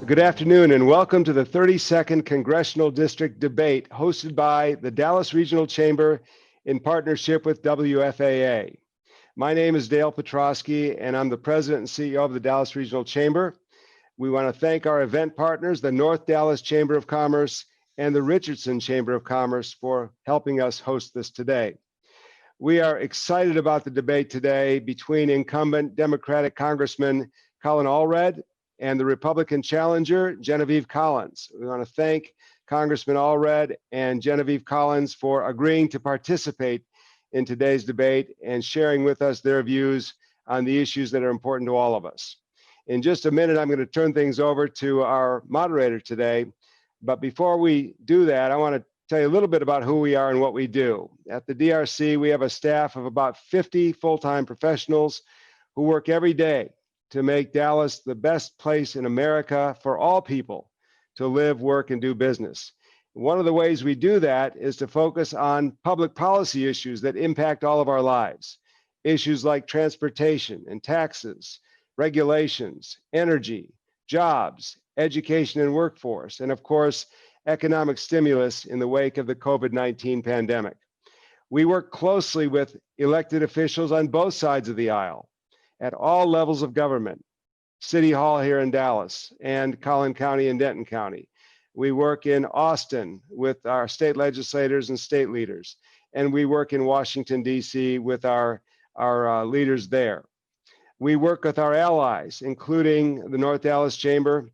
Good afternoon and welcome to the 32nd Congressional District Debate hosted by the Dallas Regional Chamber in partnership with WFAA. My name is Dale Petrosky and I'm the President and CEO of the Dallas Regional Chamber. We want to thank our event partners, the North Dallas Chamber of Commerce and the Richardson Chamber of Commerce, for helping us host this today. We are excited about the debate today between incumbent Democratic Congressman Colin Allred and the Republican challenger, Genevieve Collins. We want to thank Congressman Allred and Genevieve Collins for agreeing to participate in today's debate and sharing with us their views on the issues that are important to all of us. In just a minute, I'm going to turn things over to our moderator today. But before we do that, I want to tell you a little bit about who we are and what we do. At the DRC, we have a staff of about 50 full-time professionals who work every day to make Dallas the best place in America for all people to live, work, and do business. One of the ways we do that is to focus on public policy issues that impact all of our lives. Issues like transportation and taxes, regulations, energy, jobs, education and workforce, and of course, economic stimulus in the wake of the COVID-19 pandemic. We work closely with elected officials on both sides of the aisle, at all levels of government, City Hall here in Dallas and Collin County and Denton County. We work in Austin with our state legislators and state leaders, and we work in Washington, D.C. with our leaders there. We work with our allies, including the North Dallas Chamber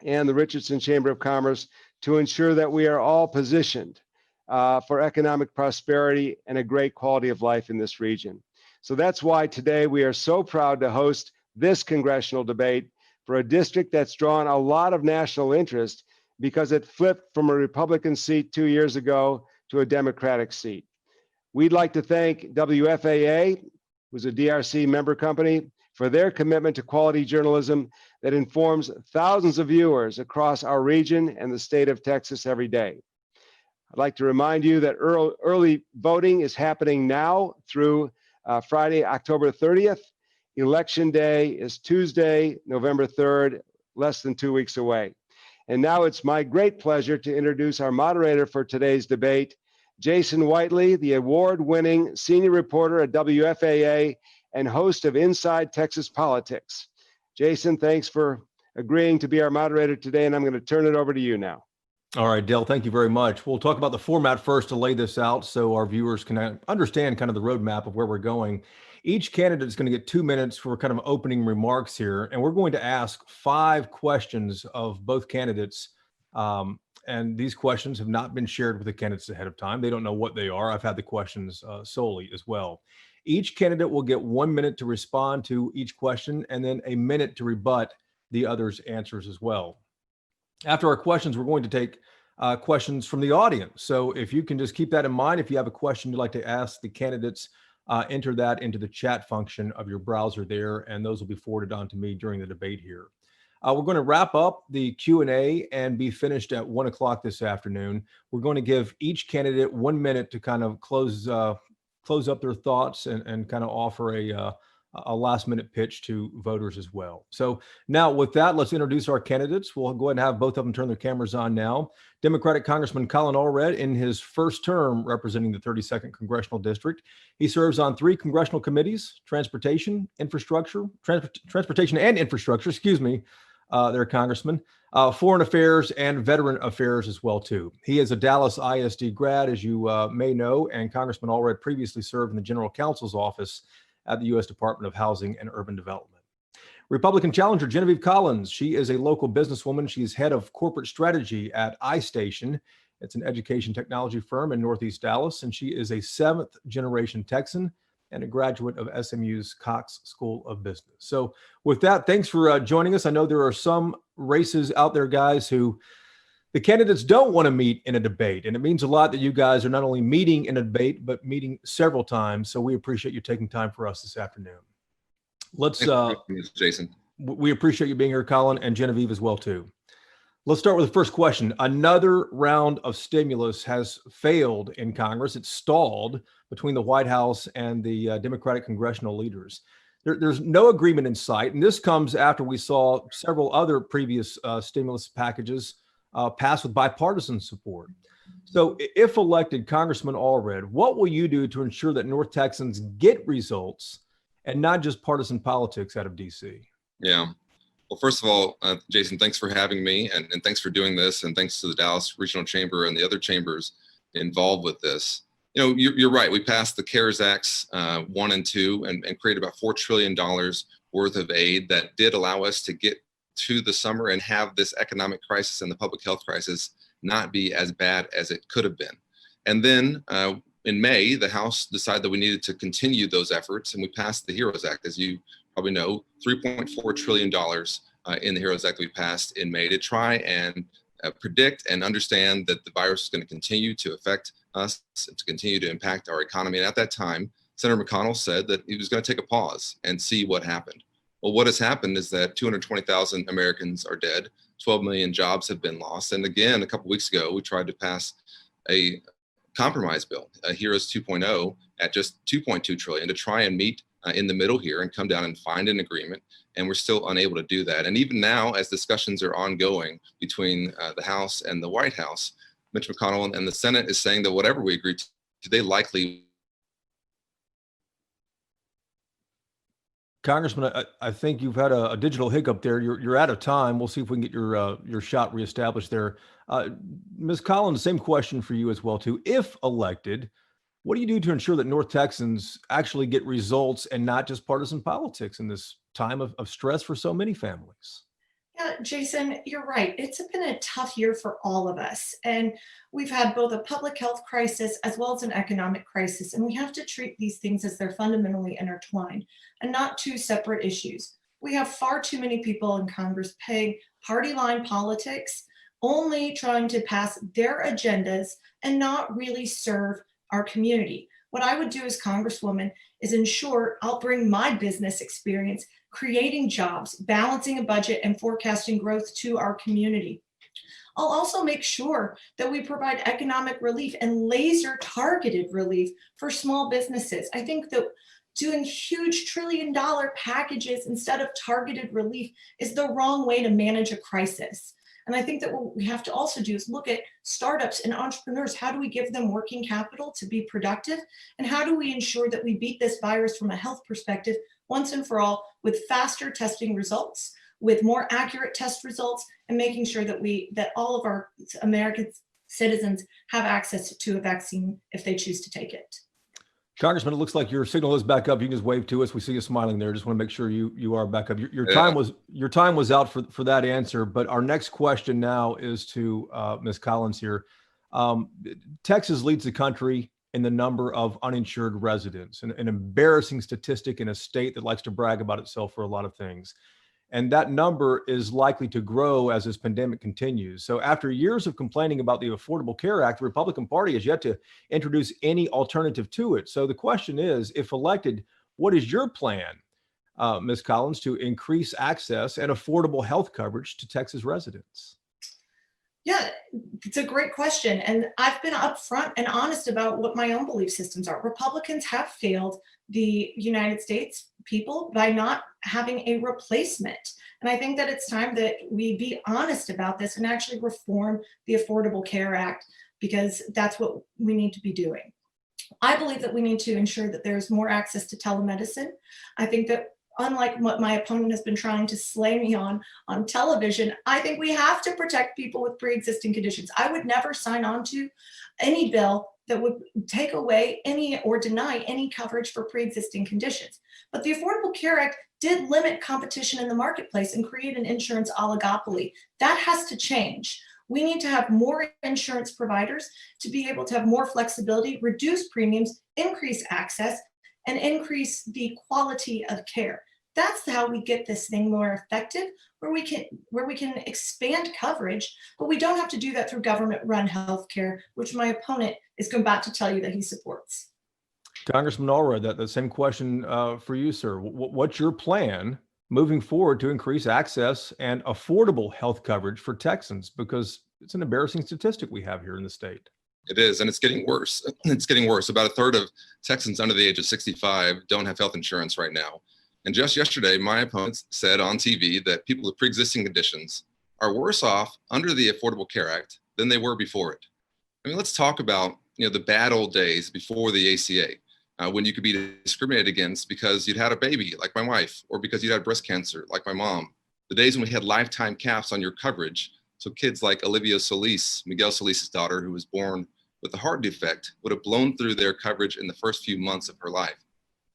and the Richardson Chamber of Commerce, to ensure that we are all positioned for economic prosperity and a great quality of life in this region. So that's why today we are so proud to host this congressional debate for a district that's drawn a lot of national interest because it flipped from a Republican seat 2 years ago to a Democratic seat. We'd like to thank WFAA, who's a DRC member company, for their commitment to quality journalism that informs thousands of viewers across our region and the state of Texas every day. I'd like to remind you that early voting is happening now through Friday, October 30th. Election Day is Tuesday, November 3rd, less than 2 weeks away. And now it's my great pleasure to introduce our moderator for today's debate, Jason Whiteley, the award-winning senior reporter at WFAA and host of Inside Texas Politics. Jason, thanks for agreeing to be our moderator today, and I'm going to turn it over to you now. All right, Dale, thank you very much. We'll talk about the format first to lay this out so our viewers can understand kind of the roadmap of where we're going. Each candidate is going to get 2 minutes for kind of opening remarks here, and we're going to ask 5 questions of both candidates. And these questions have not been shared with the candidates ahead of time. They don't know what they are. I've had the questions solely as well. Each candidate will get 1 minute to respond to each question and then a minute to rebut the other's answers as well. After our questions, we're going to take questions from the audience. So if you can just keep that in mind, if you have a question you'd like to ask the candidates, enter that into the chat function of your browser there, and those will be forwarded on to me during the debate here. We're going to wrap up the Q&A and be finished at 1 o'clock this afternoon. We're going to give each candidate 1 minute to kind of close up their thoughts and kind of offer a last-minute pitch to voters as well. So now with that, let's introduce our candidates. We'll go ahead and have both of them turn their cameras on now. Democratic Congressman Colin Allred in his first term representing the 32nd Congressional District. He serves on 3 congressional committees, transportation and infrastructure, their congressman, foreign affairs and veteran affairs as well too. He is a Dallas ISD grad, as you may know, and Congressman Allred previously served in the General Counsel's office at the U.S. Department of Housing and Urban Development. Republican challenger Genevieve Collins. She is a local businesswoman. She is head of corporate strategy at iStation. It's an education technology firm in Northeast Dallas, and she is a 7th generation Texan and a graduate of SMU's Cox School of Business. So with that, thanks for joining us. I know there are some races out there, guys, who the candidates don't want to meet in a debate. And it means a lot that you guys are not only meeting in a debate, but meeting several times. So we appreciate you taking time for us this afternoon. Jason. We appreciate you being here, Colin, and Genevieve as well too. Let's start with the first question. Another round of stimulus has failed in Congress. It's stalled between the White House and the Democratic congressional leaders. There's no agreement in sight. And this comes after we saw several other previous stimulus packages passed with bipartisan support. So if elected, Congressman Allred, what will you do to ensure that North Texans get results and not just partisan politics out of DC? Yeah. Well, first of all, Jason, thanks for having me, and thanks for doing this, and thanks to the Dallas Regional Chamber and the other chambers involved with this. You know, you're right. We passed the CARES Acts 1 and 2 and created about $4 trillion worth of aid that did allow us to get to the summer and have this economic crisis and the public health crisis not be as bad as it could have been. And then in May, the House decided that we needed to continue those efforts, and we passed the HEROES Act. As you probably know, $3.4 trillion in the HEROES Act we passed in May to try and predict and understand that the virus is going to continue to affect us, to continue to impact our economy. And at that time, Senator McConnell said that he was going to take a pause and see what happened. Well, what has happened is that 220,000 Americans are dead, 12 million jobs have been lost. And again, a couple weeks ago, we tried to pass a compromise bill, a HEROES 2.0 at just 2.2 trillion to try and meet in the middle here and come down and find an agreement. And we're still unable to do that. And even now, as discussions are ongoing between the House and the White House, Mitch McConnell and the Senate is saying that whatever we agree to, they likely. Congressman, I think you've had a digital hiccup there. You're out of time. We'll see if we can get your shot reestablished there. Ms. Collins, same question for you as well, too. If elected, what do you do to ensure that North Texans actually get results and not just partisan politics in this time of stress for so many families? Yeah, Jason, you're right. It's been a tough year for all of us. And we've had both a public health crisis as well as an economic crisis. And we have to treat these things as they're fundamentally intertwined and not two separate issues. We have far too many people in Congress paying party line politics, only trying to pass their agendas and not really serve our community. What I would do as Congresswoman is ensure I'll bring my business experience, creating jobs, balancing a budget, and forecasting growth to our community. I'll also make sure that we provide economic relief and laser targeted relief for small businesses. I think that doing huge trillion-dollar packages instead of targeted relief is the wrong way to manage a crisis. And I think that what we have to also do is look at startups and entrepreneurs. How do we give them working capital to be productive? And how do we ensure that we beat this virus from a health perspective once and for all with faster testing results, with more accurate test results, and making sure that all of our American citizens have access to a vaccine if they choose to take it. Congressman, it looks like your signal is back up. You can just wave to us. We see you smiling there. Just want to make sure you are back up. Your time was out for that answer. But our next question now is to Ms. Collins here. Texas leads the country in the number of uninsured residents, an embarrassing statistic in a state that likes to brag about itself for a lot of things. And that number is likely to grow as this pandemic continues. So after years of complaining about the Affordable Care Act, the Republican Party has yet to introduce any alternative to it. So the question is, if elected, what is your plan, Ms. Collins, to increase access and affordable health coverage to Texas residents? Yeah, it's a great question. And I've been upfront and honest about what my own belief systems are. Republicans have failed the United States people by not having a replacement. And I think that it's time that we be honest about this and actually reform the Affordable Care Act, because that's what we need to be doing. I believe that we need to ensure that there's more access to telemedicine. I think that unlike what my opponent has been trying to slay me on television, I think we have to protect people with pre-existing conditions. I would never sign on to any bill that would take away any or deny any coverage for pre-existing conditions. But the Affordable Care Act did limit competition in the marketplace and create an insurance oligopoly. That has to change. We need to have more insurance providers to be able to have more flexibility, reduce premiums, increase access, and increase the quality of care. That's how we get this thing more effective, where we can expand coverage, but we don't have to do that through government-run healthcare, which my opponent is about to tell you that he supports. Congressman Allred, that same question for you, sir. What's your plan moving forward to increase access and affordable health coverage for Texans? Because it's an embarrassing statistic we have here in the state. It is, and it's getting worse. It's getting worse. About a third of Texans under the age of 65 don't have health insurance right now. And just yesterday, my opponents said on TV that people with pre-existing conditions are worse off under the Affordable Care Act than they were before it. I mean, let's talk about the bad old days before the ACA, when you could be discriminated against because you'd had a baby, like my wife, or because you'd had breast cancer, like my mom. The days when we had lifetime caps on your coverage, so kids like Olivia Solis, Miguel Solis's daughter, who was born with a heart defect, would have blown through their coverage in the first few months of her life.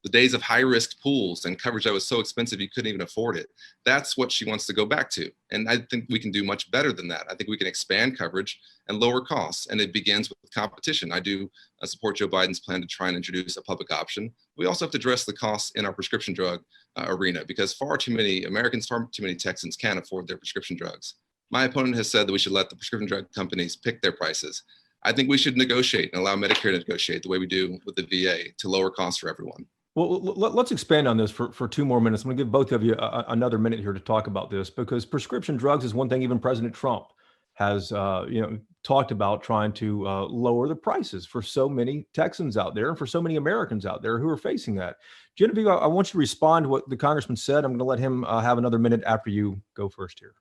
The days of high-risk pools and coverage that was so expensive you couldn't even afford it. That's what she wants to go back to. And I think we can do much better than that. I think we can expand coverage and lower costs. And it begins with competition. I do support Joe Biden's plan to try and introduce a public option. We also have to address the costs in our prescription drug arena, because far too many Americans, far too many Texans can't afford their prescription drugs. My opponent has said that we should let the prescription drug companies pick their prices. I think we should negotiate and allow Medicare to negotiate the way we do with the VA to lower costs for everyone. Well, let's expand on this for 2 more minutes. I'm going to give both of you another minute here to talk about this, because prescription drugs is one thing even President Trump has talked about, trying to lower the prices for so many Texans out there and for so many Americans out there who are facing that. Genevieve, I want you to respond to what the Congressman said. I'm going to let him have another minute after you go first here.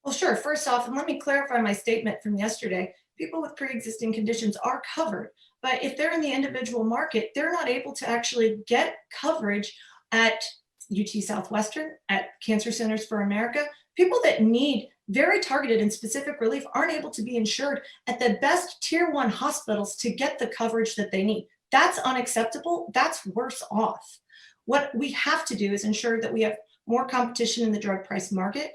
Well, sure. First off, and let me clarify my statement from yesterday. People with pre-existing conditions are covered, but if they're in the individual market, they're not able to actually get coverage at UT Southwestern, at Cancer Centers for America. People that need very targeted and specific relief aren't able to be insured at the best tier 1 hospitals to get the coverage that they need. That's unacceptable. That's worse off. What we have to do is ensure that we have more competition in the drug price market.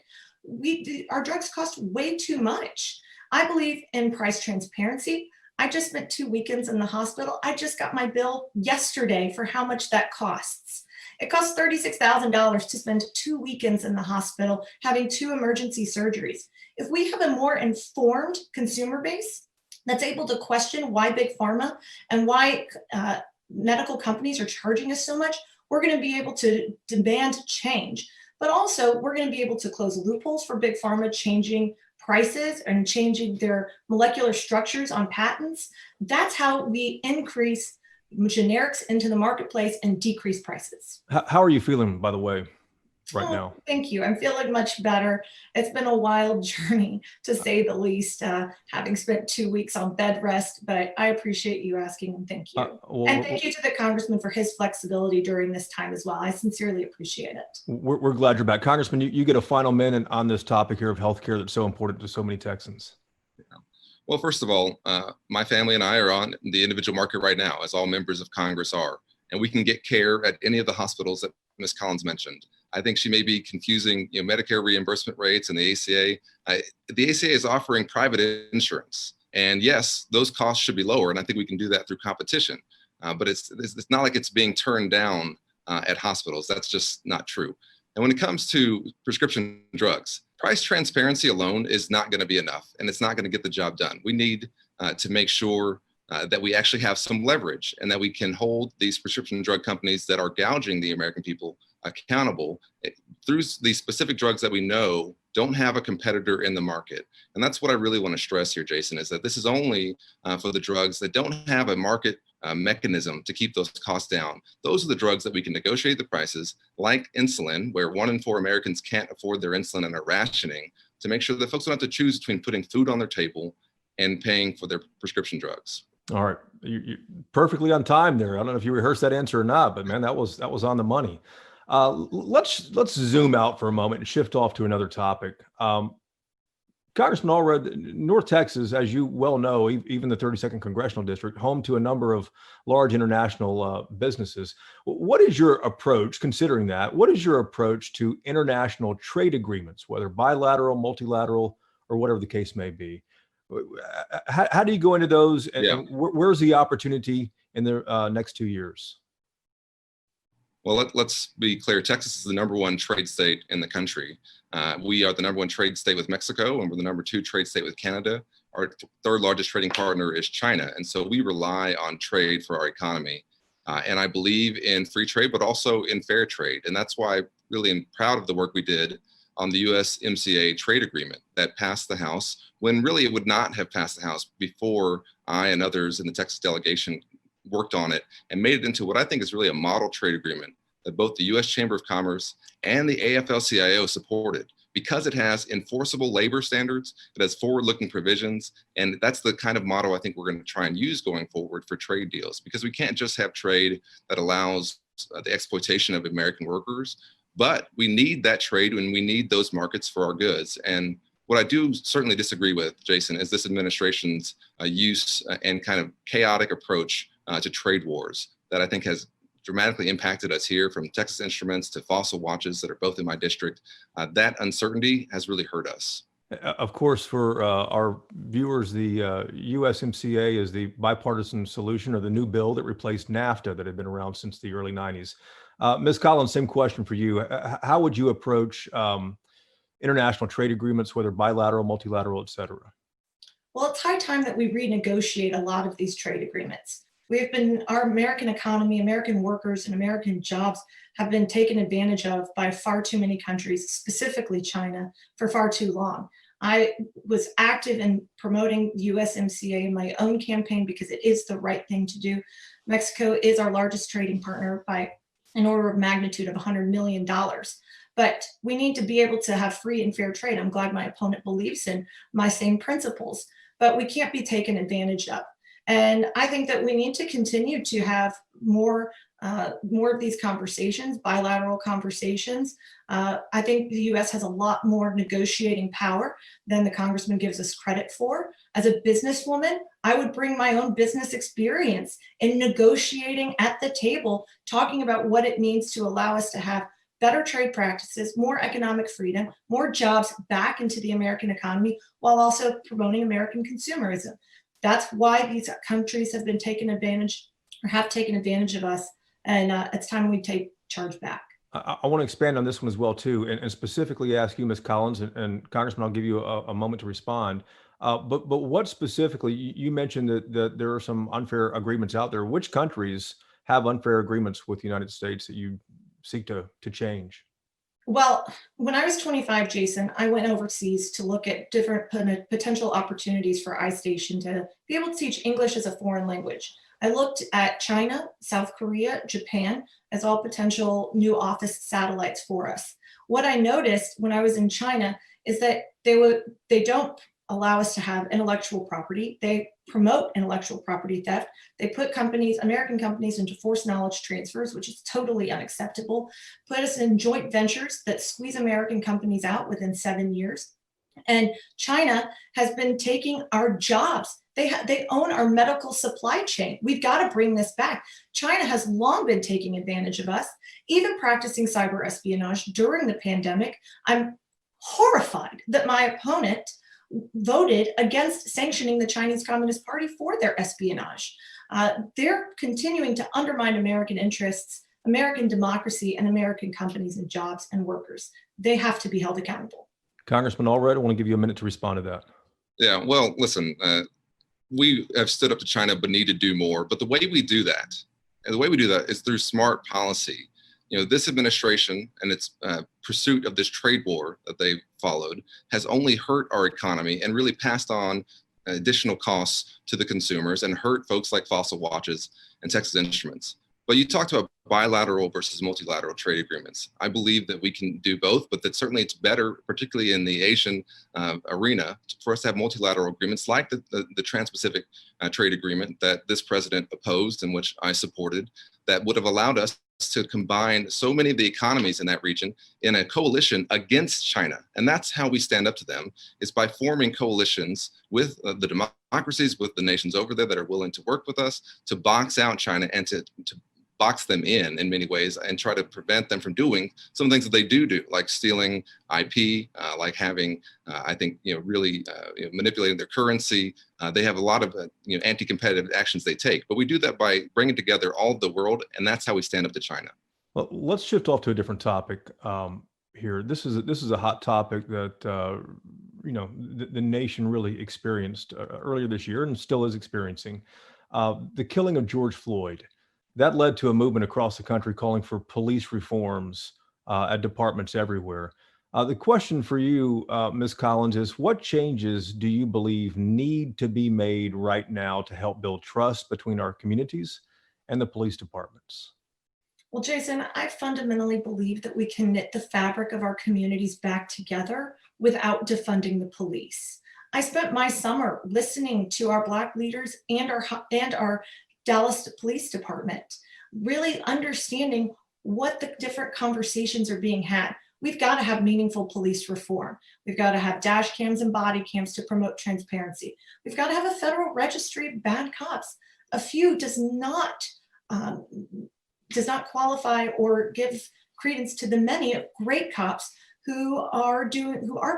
Our drugs cost way too much. I believe in price transparency. I just spent 2 weekends in the hospital. I just got my bill yesterday for how much that costs. It costs $36,000 to spend 2 weekends in the hospital having 2 emergency surgeries. If we have a more informed consumer base that's able to question why big pharma and why medical companies are charging us so much, we're going to be able to demand change. But also, we're going to be able to close loopholes for big pharma changing prices and changing their molecular structures on patents. That's how we increase generics into the marketplace and decrease prices. How are you feeling, by the way, right now? Thank you. I'm feeling much better. It's been a wild journey, to say the least, having spent 2 weeks on bed rest, but I appreciate you asking, and thank you. And thank you to the Congressman for his flexibility during this time as well. I sincerely appreciate it. We're glad you're back. Congressman, you get a final minute on this topic here of healthcare that's so important to so many Texans. Well, first of all, my family and I are on the individual market right now, as all members of Congress are, and we can get care at any of the hospitals that Ms. Collins mentioned. I think she may be confusing Medicare reimbursement rates and the ACA. The ACA is offering private insurance. And yes, those costs should be lower. And I think we can do that through competition. But it's not like it's being turned down at hospitals. That's just not true. And when it comes to prescription drugs, price transparency alone is not going to be enough. And it's not going to get the job done. We need to make sure that we actually have some leverage and that we can hold these prescription drug companies that are gouging the American people accountable through these specific drugs that we know don't have a competitor in the market. And that's what I really want to stress here, Jason, is that this is only for the drugs that don't have a market mechanism to keep those costs down. Those are the drugs that we can negotiate the prices, like insulin, where 1 in 4 Americans can't afford their insulin and are rationing, to make sure that folks don't have to choose between putting food on their table and paying for their prescription drugs. All right, you're perfectly on time there. I don't know if you rehearsed that answer or not, but man, that was on the money. Let's zoom out for a moment and shift off to another topic. Congressman Allred, North Texas, as you well know, even the 32nd Congressional District, home to a number of large international businesses. What is your approach, considering that, what is your approach to international trade agreements, whether bilateral, multilateral, or whatever the case may be? How do you go into those, and where's the opportunity in the next 2 years? Well, let's be clear. Texas is the #1 trade state in the country. We are the #1 trade state with Mexico, and we're the #2 trade state with Canada. Our third largest trading partner is China. And so we rely on trade for our economy. And I believe in free trade, but also in fair trade. And that's why I really am proud of the work we did on the USMCA trade agreement that passed the House, when really it would not have passed the House before I and others in the Texas delegation worked on it and made it into what I think is really a model trade agreement that both the U.S. Chamber of Commerce and the AFL-CIO supported, because it has enforceable labor standards, it has forward-looking provisions, and that's the kind of model I think we're going to try and use going forward for trade deals, because we can't just have trade that allows the exploitation of American workers, but we need that trade and we need those markets for our goods. And what I do certainly disagree with, Jason, is this administration's use and kind of chaotic approach to trade wars that I think has dramatically impacted us here, from Texas Instruments to fossil watches that are both in my district. That uncertainty has really hurt us. Of course, for our viewers, the USMCA is the bipartisan solution, or the new bill that replaced NAFTA that had been around since the early 90s. Ms. Collins, same question for you. How would you approach international trade agreements, whether bilateral, multilateral, et cetera? Well, it's high time that we renegotiate a lot of these trade agreements. Our American economy, American workers, and American jobs have been taken advantage of by far too many countries, specifically China, for far too long. I was active in promoting USMCA in my own campaign because it is the right thing to do. Mexico is our largest trading partner by an order of magnitude of $100 million. But we need to be able to have free and fair trade. I'm glad my opponent believes in my same principles, but we can't be taken advantage of. And I think that we need to continue to have more of these conversations, bilateral conversations. I think the U.S. has a lot more negotiating power than the Congressman gives us credit for. As a businesswoman, I would bring my own business experience in negotiating at the table, talking about what it means to allow us to have better trade practices, more economic freedom, more jobs back into the American economy, while also promoting American consumerism. That's why these countries have been taken advantage, or have taken advantage of us, and it's time we take charge back. I want to expand on this one as well, too, and specifically ask you, Ms. Collins, and Congressman, I'll give you a moment to respond. But what specifically, you mentioned that there are some unfair agreements out there. Which countries have unfair agreements with the United States that you seek to change? Well, when I was 25, Jason, I went overseas to look at different potential opportunities for iStation to be able to teach English as a foreign language. I looked at China, South Korea, Japan as all potential new office satellites for us. What I noticed when I was in China is that they don't allow us to have intellectual property. They promote intellectual property theft. They put American companies into forced knowledge transfers, which is totally unacceptable, put us in joint ventures that squeeze American companies out within 7 years. And China has been taking our jobs. They own our medical supply chain. We've got to bring this back. China has long been taking advantage of us, even practicing cyber espionage during the pandemic. I'm horrified that my opponent voted against sanctioning the Chinese Communist Party for their espionage. They're continuing to undermine American interests, American democracy, and American companies and jobs and workers. They have to be held accountable. Congressman Allred, I want to give you a minute to respond to that. Yeah, well, listen, we have stood up to China, but need to do more. But the way we do that, is through smart policy. You know, this administration and its pursuit of this trade war that they've followed has only hurt our economy and really passed on additional costs to the consumers and hurt folks like Fossil Watches and Texas Instruments. But you talked about bilateral versus multilateral trade agreements. I believe that we can do both, but that certainly it's better, particularly in the Asian arena, for us to have multilateral agreements like the Trans-Pacific Trade Agreement that this president opposed and which I supported, that would have allowed us to combine so many of the economies in that region in a coalition against China. And that's how we stand up to them, is by forming coalitions with the democracies, with the nations over there that are willing to work with us to box out China and to box them in many ways and try to prevent them from doing some things that they do, like stealing IP, like having, I think, really manipulating their currency. They have a lot of, anti-competitive actions they take, but we do that by bringing together all of the world, and that's how we stand up to China. Well, let's shift off to a different topic here. This is a hot topic that, the nation really experienced earlier this year and still is experiencing. The killing of George Floyd. That led to a movement across the country calling for police reforms at departments everywhere. The question for you, Ms. Collins, is what changes do you believe need to be made right now to help build trust between our communities and the police departments? Well, Jason, I fundamentally believe that we can knit the fabric of our communities back together without defunding the police. I spent my summer listening to our Black leaders and our Dallas Police Department, really understanding what the different conversations are being had. We've got to have meaningful police reform. We've got to have dash cams and body cams to promote transparency. We've got to have a federal registry of bad cops. A few does not qualify or give credence to the many great cops who are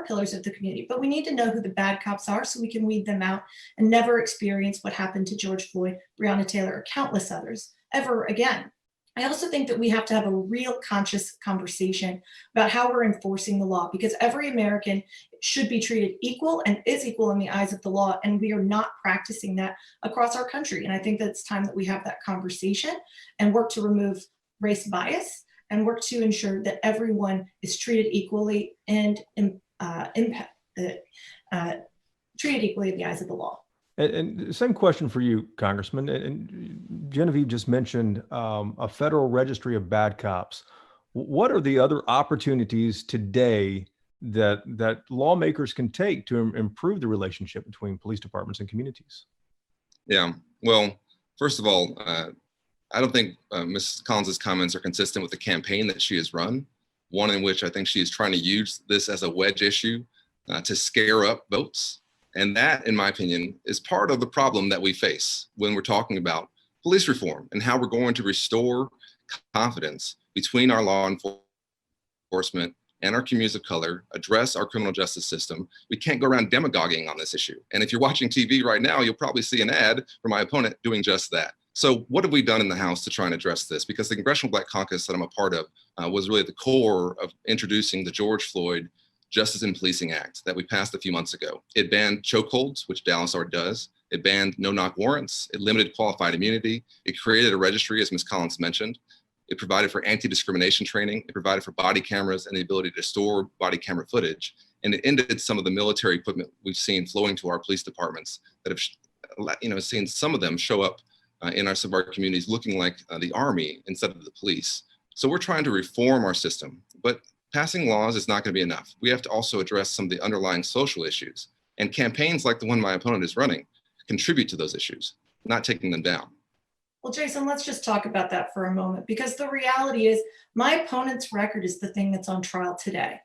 pillars of the community. But we need to know who the bad cops are so we can weed them out and never experience what happened to George Floyd, Breonna Taylor, or countless others ever again. I also think that we have to have a real conscious conversation about how we're enforcing the law, because every American should be treated equal and is equal in the eyes of the law, and we are not practicing that across our country. And I think that it's time that we have that conversation and work to remove race bias and work to ensure that everyone is treated equally and treated equally in the eyes of the law. And same question for you, Congressman. And Genevieve just mentioned a federal registry of bad cops. What are the other opportunities today that lawmakers can take to improve the relationship between police departments and communities? Yeah, well, first of all, I don't think Ms. Collins' comments are consistent with the campaign that she has run, one in which I think she is trying to use this as a wedge issue to scare up votes. And that, in my opinion, is part of the problem that we face when we're talking about police reform and how we're going to restore confidence between our law enforcement and our communities of color, address our criminal justice system. We can't go around demagoguing on this issue. And if you're watching TV right now, you'll probably see an ad for my opponent doing just that. So what have we done in the House to try and address this? Because the Congressional Black Caucus that I'm a part of was really the core of introducing the George Floyd Justice in Policing Act that we passed a few months ago. It banned chokeholds, which Dallas already does. It banned no-knock warrants. It limited qualified immunity. It created a registry, as Ms. Collins mentioned. It provided for anti-discrimination training. It provided for body cameras and the ability to store body camera footage. And it ended some of the military equipment we've seen flowing to our police departments that have, seen some of them show up in some of our communities looking like the Army instead of the police. So we're trying to reform our system, but passing laws is not going to be enough. We have to also address some of the underlying social issues, and campaigns like the one my opponent is running contribute to those issues, not taking them down. Well, Jason, let's just talk about that for a moment, because the reality is my opponent's record is the thing that's on trial today.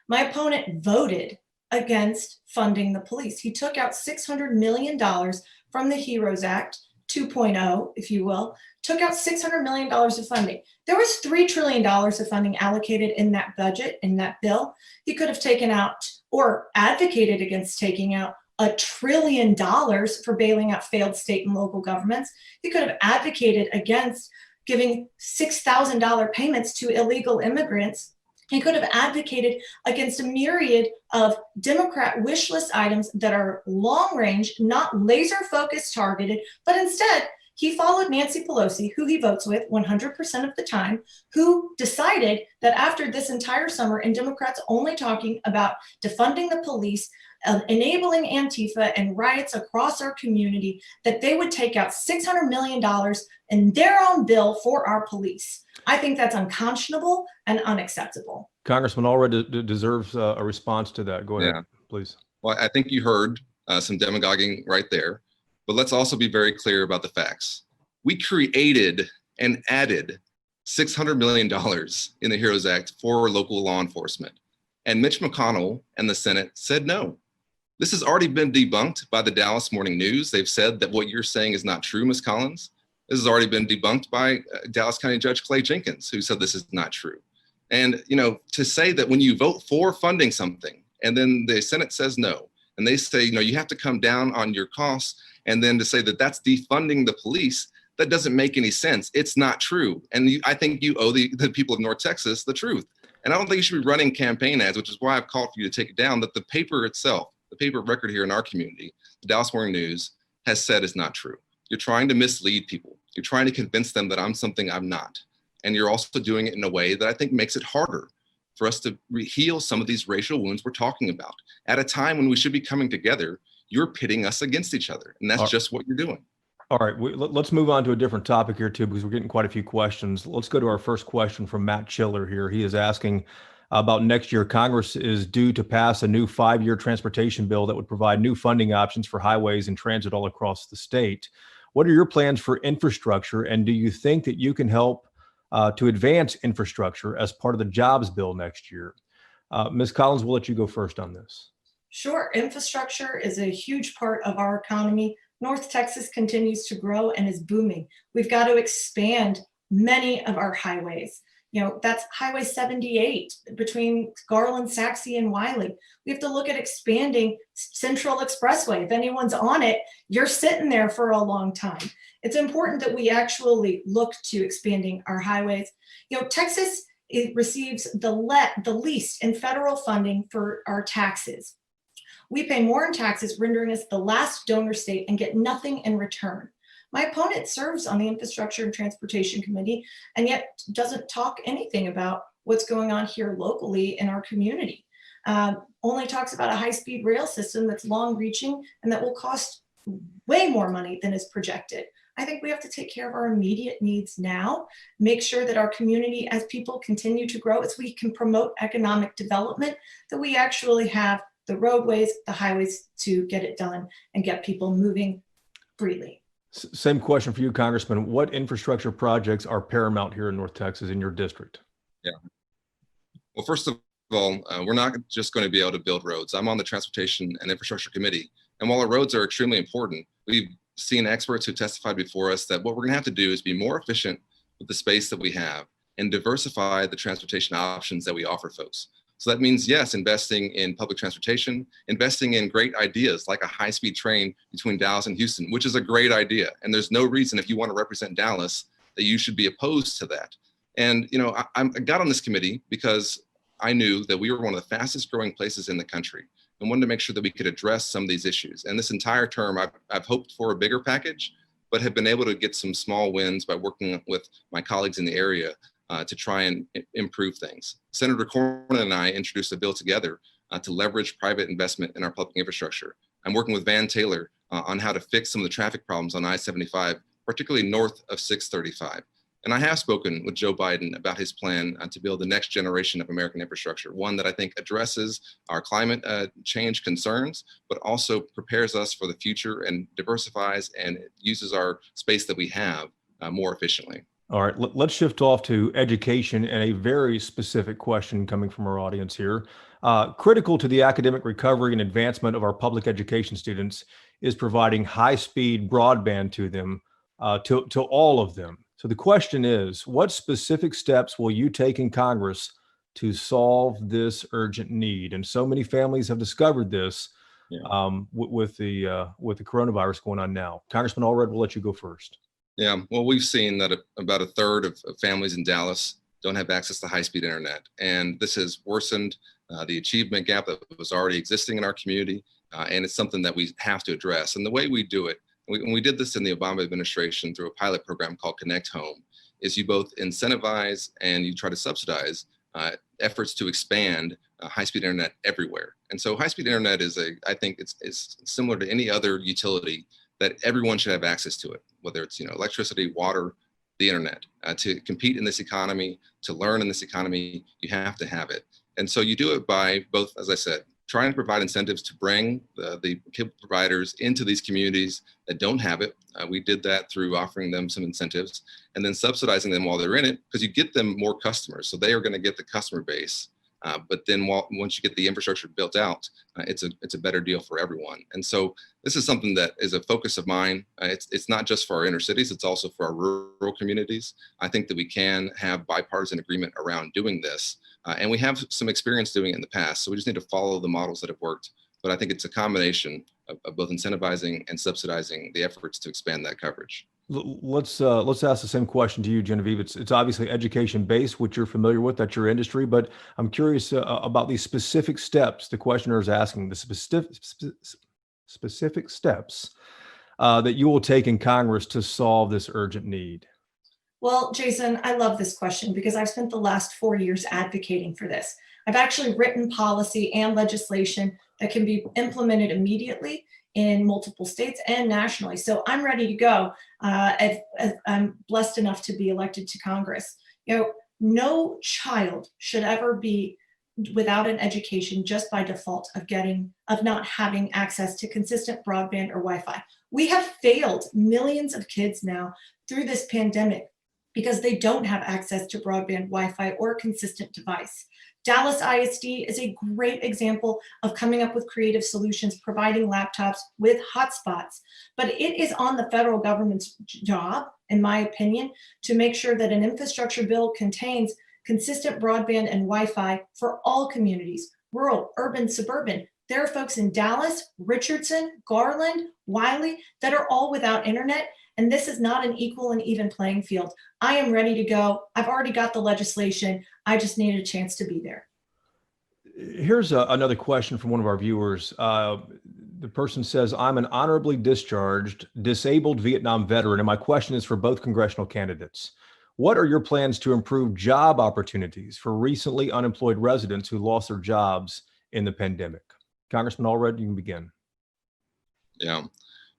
My opponent voted against funding the police. He took out $600 million from the HEROES Act 2.0, if you will, took out $600 million of funding. There was $3 trillion of funding allocated in that budget, in that bill. He could have taken out or advocated against taking out $1 trillion for bailing out failed state and local governments. He could have advocated against giving $6,000 payments to illegal immigrants. He could have advocated against a myriad of Democrat wish list items that are long range, not laser focused targeted, but instead he followed Nancy Pelosi, who he votes with 100% of the time, who decided that after this entire summer and Democrats only talking about defunding the police, enabling Antifa and riots across our community, that they would take out $600 million in their own bill for our police. I think that's unconscionable and unacceptable. Congressman Allred deserves a response to that. Go ahead, please. Well, I think you heard some demagoguing right there, but let's also be very clear about the facts. We created and added $600 million in the HEROES Act for local law enforcement. And Mitch McConnell and the Senate said no. This has already been debunked by the Dallas Morning News. They've said that what you're saying is not true, Ms. Collins. This has already been debunked by Dallas County Judge Clay Jenkins, who said this is not true. And, to say that when you vote for funding something and then the Senate says no, and they say, you have to come down on your costs, and then to say that that's defunding the police, that doesn't make any sense. It's not true. And I think you owe the people of North Texas the truth. And I don't think you should be running campaign ads, which is why I've called for you to take it down, that the paper itself, the paper of record here in our community, the Dallas Morning News, has said is not true. You're trying to mislead people. You're trying to convince them that I'm something I'm not. And you're also doing it in a way that I think makes it harder for us to heal some of these racial wounds we're talking about. At a time when we should be coming together, you're pitting us against each other. And that's just what you're doing. All right, let's move on to a different topic here too, because we're getting quite a few questions. Let's go to our first question from Matt Chiller here. He is asking about next year. Congress is due to pass a new 5-year transportation bill that would provide new funding options for highways and transit all across the state. What are your plans for infrastructure, and do you think that you can help to advance infrastructure as part of the jobs bill next year? Ms. Collins, we'll let you go first on this. Sure. Infrastructure is a huge part of our economy. North Texas continues to grow and is booming. We've got to expand many of our highways. You know, that's Highway 78 between Garland, Saxe, and Wiley. We have to look at expanding Central Expressway. If anyone's on it, you're sitting there for a long time. It's important that we actually look to expanding our highways. You know, Texas receives the least in federal funding for our taxes. We pay more in taxes, rendering us the last donor state and get nothing in return. My opponent serves on the Infrastructure and Transportation Committee and yet doesn't talk anything about what's going on here locally in our community. Only talks about a high-speed rail system that's long-reaching and that will cost way more money than is projected. I think we have to take care of our immediate needs now, make sure that our community, as people continue to grow, as we can promote economic development, that we actually have the roadways, the highways to get it done and get people moving freely. Same question for you, Congressman. What infrastructure projects are paramount here in North Texas in your district? Yeah. Well, first of all, we're not just going to be able to build roads. I'm on the Transportation and Infrastructure Committee. And while our roads are extremely important, we've seen experts who testified before us that what we're going to have to do is be more efficient with the space that we have and diversify the transportation options that we offer folks. So that means, yes, investing in public transportation, investing in great ideas like a high-speed train between Dallas and Houston, which is a great idea. And there's no reason, if you want to represent Dallas, that you should be opposed to that. And, you know, I got on this committee because I knew that we were one of the fastest growing places in the country and wanted to make sure that we could address some of these issues. And this entire term, I've hoped for a bigger package, but have been able to get some small wins by working with my colleagues in the area to try and improve things. Senator Cornyn and I introduced a bill together to leverage private investment in our public infrastructure. I'm working with Van Taylor on how to fix some of the traffic problems on I-75, particularly north of 635. And I have spoken with Joe Biden about his plan to build the next generation of American infrastructure, one that I think addresses our climate change concerns, but also prepares us for the future and diversifies and uses our space that we have more efficiently. All right, let's shift off to education and a very specific question coming from our audience here. Critical to the academic recovery and advancement of our public education students is providing high-speed broadband to them, to all of them. So the question is, what specific steps will you take in Congress to solve this urgent need? And so many families have discovered this with the coronavirus going on now. Congressman Allred, we'll let you go first. Yeah, well, we've seen that about a third of families in Dallas don't have access to high-speed internet. And this has worsened the achievement gap that was already existing in our community. And it's something that we have to address. And the way we do it, we did this in the Obama administration through a pilot program called Connect Home, is you both incentivize and you try to subsidize efforts to expand high-speed internet everywhere. And so high-speed internet is I think it's similar to any other utility that everyone should have access to it, whether it's electricity, water, the internet. To compete in this economy, to learn in this economy, you have to have it. And so you do it by both, as I said, trying to provide incentives to bring the cable providers into these communities that don't have it. We did that through offering them some incentives and then subsidizing them while they're in it, because you get them more customers. So they are going to get the customer base. But then once you get the infrastructure built out, it's a better deal for everyone. And so this is something that is a focus of mine. It's not just for our inner cities, it's also for our rural communities. I think that we can have bipartisan agreement around doing this. And we have some experience doing it in the past. So we just need to follow the models that have worked. But I think it's a combination of both incentivizing and subsidizing the efforts to expand that coverage. Let's ask the same question to you, Genevieve. It's obviously education based, which you're familiar with, that's your industry, but I'm curious about these specific steps the questioner is asking, the specific steps that you will take in Congress to solve this urgent need. Well, Jason, I love this question because I've spent the last 4 years advocating for this. I've actually written policy and legislation that can be implemented immediately in multiple states and nationally. So I'm ready to go. If I'm blessed enough to be elected to Congress. No child should ever be without an education just by default of not having access to consistent broadband or Wi-Fi. We have failed millions of kids now through this pandemic because they don't have access to broadband, Wi-Fi, or a consistent device. Dallas ISD is a great example of coming up with creative solutions, providing laptops with hotspots. But it is on the federal government's job, in my opinion, to make sure that an infrastructure bill contains consistent broadband and Wi-Fi for all communities, rural, urban, suburban. There are folks in Dallas, Richardson, Garland, Wiley that are all without internet. And this is not an equal and even playing field. I am ready to go. I've already got the legislation. I just needed a chance to be there. Here's another question from one of our viewers. The person says, I'm an honorably discharged, disabled Vietnam veteran, and my question is for both congressional candidates. What are your plans to improve job opportunities for recently unemployed residents who lost their jobs in the pandemic? Congressman Allred, you can begin. Yeah.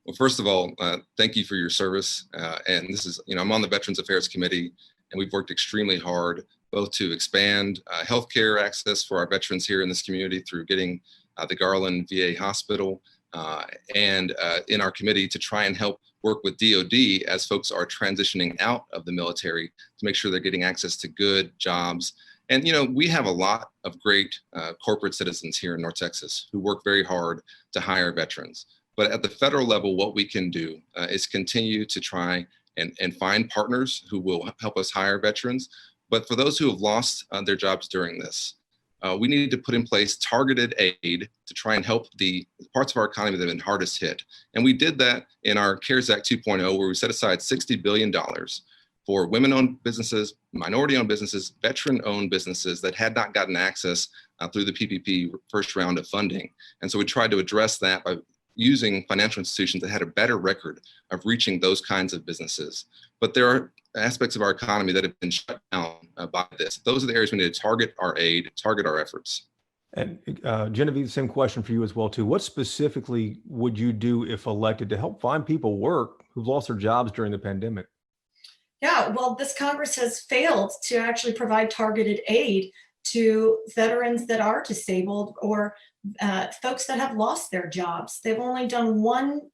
Well, first of all, thank you for your service. And this is, I'm on the Veterans Affairs Committee, and we've worked extremely hard both to expand healthcare access for our veterans here in this community through getting the Garland VA Hospital and in our committee to try and help work with DOD as folks are transitioning out of the military to make sure they're getting access to good jobs. And, we have a lot of great corporate citizens here in North Texas who work very hard to hire veterans. But at the federal level, what we can do is continue to try and find partners who will help us hire veterans. But for those who have lost their jobs during this, we need to put in place targeted aid to try and help the parts of our economy that have been hardest hit. And we did that in our CARES Act 2.0, where we set aside $60 billion for women-owned businesses, minority-owned businesses, veteran-owned businesses that had not gotten access through the PPP first round of funding. And so we tried to address that by using financial institutions that had a better record of reaching those kinds of businesses. But there are aspects of our economy that have been shut down by this. Those are the areas we need to target our aid, target our efforts. And Genevieve, same question for you as well, too. What specifically would you do if elected to help find people work who've lost their jobs during the pandemic? Yeah, well, this Congress has failed to actually provide targeted aid to veterans that are disabled or folks that have lost their jobs. They've only done one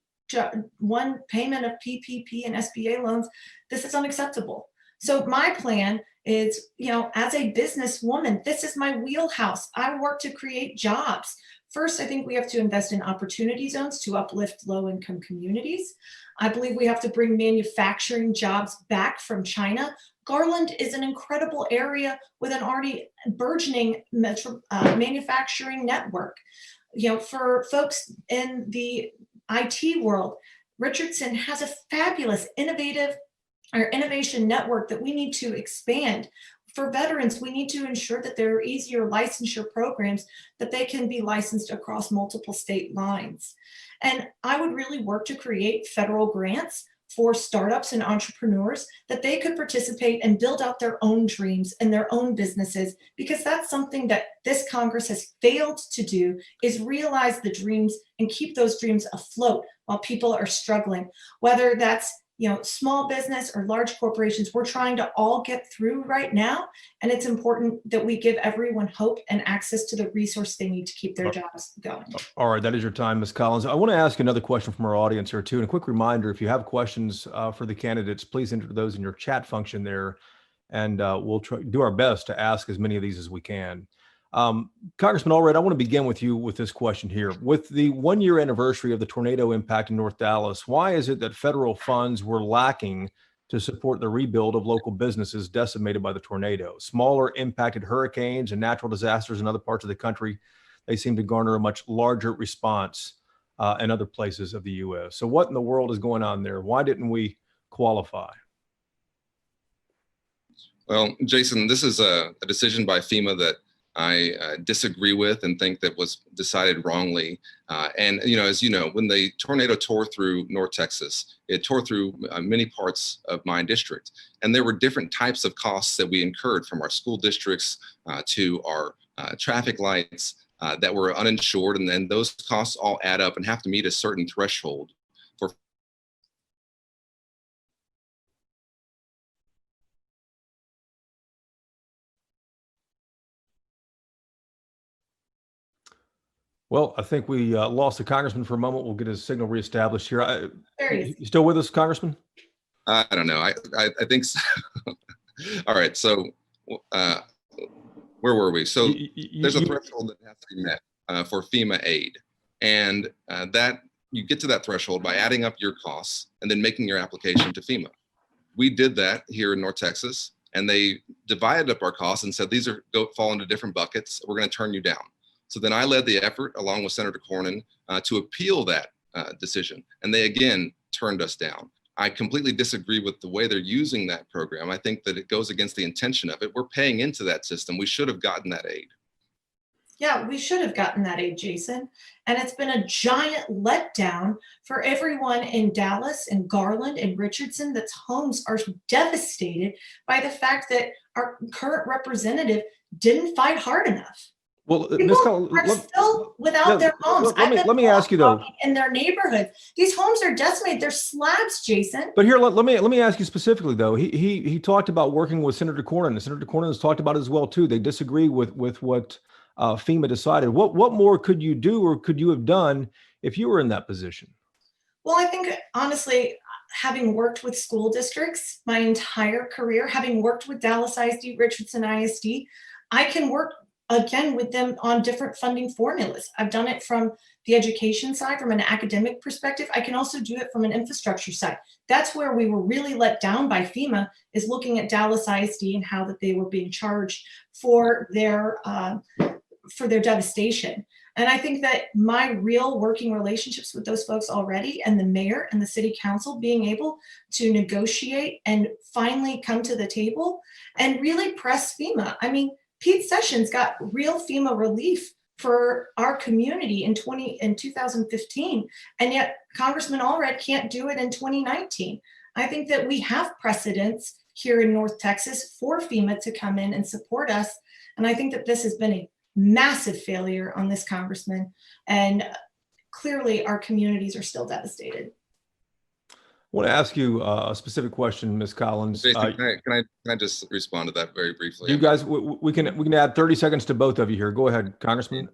payment of PPP and SBA loans. This is unacceptable. So my plan is, as a businesswoman, this is my wheelhouse. I work to create jobs. First, I think we have to invest in opportunity zones to uplift low-income communities. I believe we have to bring manufacturing jobs back from China. Garland is an incredible area with an already burgeoning manufacturing network. For folks in the IT world, Richardson has a fabulous innovation network that we need to expand. For veterans, we need to ensure that there are easier licensure programs that they can be licensed across multiple state lines. And I would really work to create federal grants for startups and entrepreneurs that they could participate and build out their own dreams and their own businesses, because that's something that this Congress has failed to do, is realize the dreams and keep those dreams afloat while people are struggling, whether that's small business or large corporations. We're trying to all get through right now. And it's important that we give everyone hope and access to the resource they need to keep their jobs going. All right, that is your time, Ms. Collins. I want to ask another question from our audience here too. And a quick reminder, if you have questions for the candidates, please enter those in your chat function there. And we'll do our best to ask as many of these as we can. Congressman Allred, I want to begin with you with this question here. With the 1-year anniversary of the tornado impact in North Dallas, why is it that federal funds were lacking to support the rebuild of local businesses decimated by the tornado? Smaller impacted hurricanes and natural disasters in other parts of the country, they seem to garner a much larger response in other places of the U.S. So what in the world is going on there? Why didn't we qualify? Well, Jason, this is a decision by FEMA that I disagree with and think that was decided wrongly. And, as you know, when the tornado tore through North Texas, it tore through many parts of my district. And there were different types of costs that we incurred, from our school districts to our traffic lights that were uninsured, and then those costs all add up and have to meet a certain threshold for. Well, I think we lost the congressman for a moment. We'll get his signal reestablished here. There he is. You still with us, Congressman? I don't know. I think so. All right. So where were we? So there's a threshold that has to be met for FEMA aid. And that you get to that threshold by adding up your costs and then making your application to FEMA. We did that here in North Texas, and they divided up our costs and said, these are fall into different buckets. We're going to turn you down. So then I led the effort along with Senator Cornyn to appeal that decision. And they again turned us down. I completely disagree with the way they're using that program. I think that it goes against the intention of it. We're paying into that system. We should have gotten that aid. Yeah, we should have gotten that aid, Jason. And it's been a giant letdown for everyone in Dallas and Garland and Richardson that's homes are devastated by the fact that our current representative didn't fight hard enough. Well, Ms. Collins, are still without their homes. Let me ask you though. In their neighborhood, these homes are decimated. They're slabs, Jason. But here, let me ask you specifically though. He talked about working with Senator Cornyn. And Senator Cornyn has talked about it as well too. They disagree with what FEMA decided. What more could you do or could you have done if you were in that position? Well, I think honestly, having worked with school districts my entire career, having worked with Dallas ISD, Richardson ISD, I can work again with them on different funding formulas. I've done it from the education side, from an academic perspective. I can also do it from an infrastructure side. That's where we were really let down by FEMA, is looking at Dallas ISD and how that they were being charged for their devastation. And I think that my real working relationships with those folks already, and the mayor and the city council being able to negotiate and finally come to the table and really press FEMA. I mean, Pete Sessions got real FEMA relief for our community in 2015, and yet Congressman Allred can't do it in 2019. I think that we have precedents here in North Texas for FEMA to come in and support us, and I think that this has been a massive failure on this congressman, and clearly our communities are still devastated. I want to ask you a specific question, Ms. Collins. Jason, can I just respond to that very briefly? You guys, we can add 30 seconds to both of you here. Go ahead, Congressman.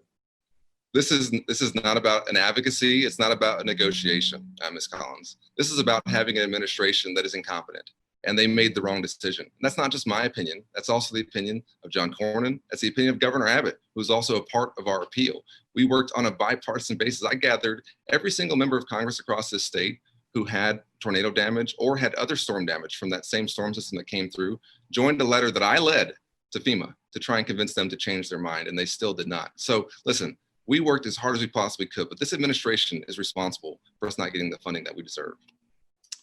This is not about an advocacy. It's not about a negotiation, Ms. Collins. This is about having an administration that is incompetent, and they made the wrong decision. And that's not just my opinion. That's also the opinion of John Cornyn. That's the opinion of Governor Abbott, who's also a part of our appeal. We worked on a bipartisan basis. I gathered every single member of Congress across this state who had tornado damage or had other storm damage from that same storm system that came through, joined a letter that I led to FEMA to try and convince them to change their mind, and they still did not. So listen, we worked as hard as we possibly could, but this administration is responsible for us not getting the funding that we deserve.